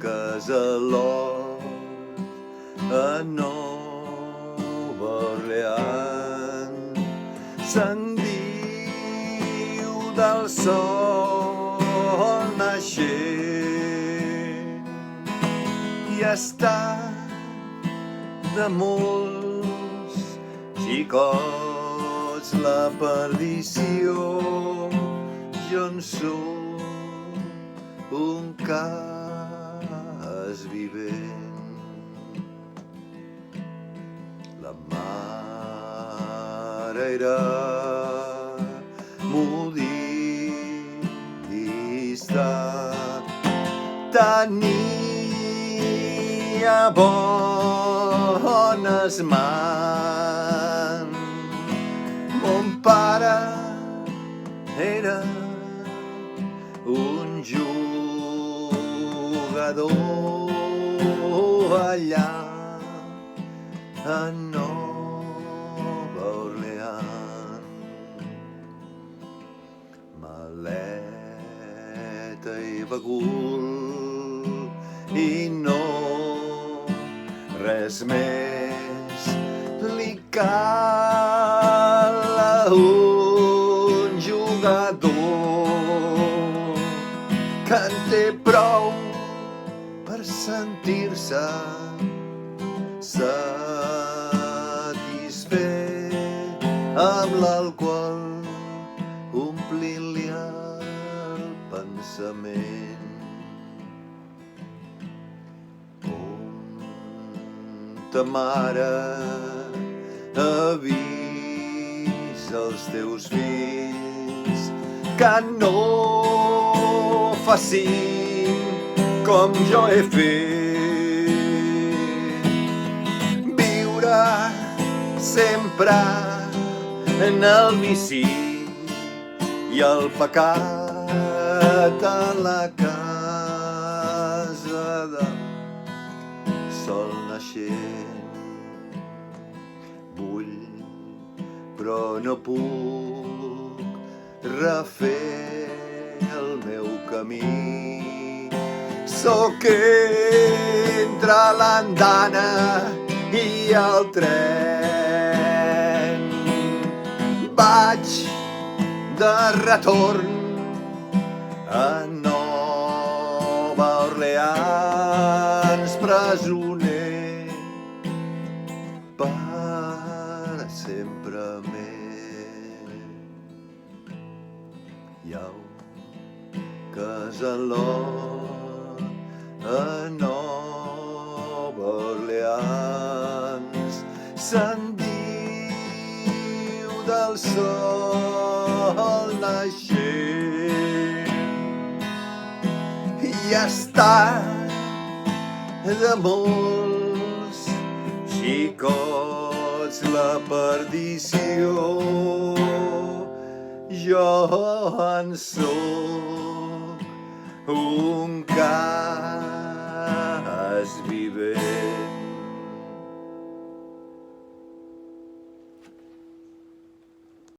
Casalot a Nova Orleans se'n diu del sol naixent i està de molts xicots la perdició. Jo en soc un cas vivent. La mare era modista, tenia bones mans. Mon pare era un jugador allà a Nova Orleans. Maleta i bagul i no res més li cal a un jugador que en té prou per sentir-se satisfet amb l'alcohol omplint-li el pensament. Ta mare avisa els teus fills que no facin com jo he fet, viure sempre en el vici i el pecat a la casa de sol naixent. Vull, però no puc refer el meu camí. Sóc entre l'andana i el tren. Vaig de retorn a Nova Orleans, presoner per sempre més. Hi ha un casalot a Nova Orleans, se'n diu del sol naixent i està de molts xicots la perdició. Jo en soc un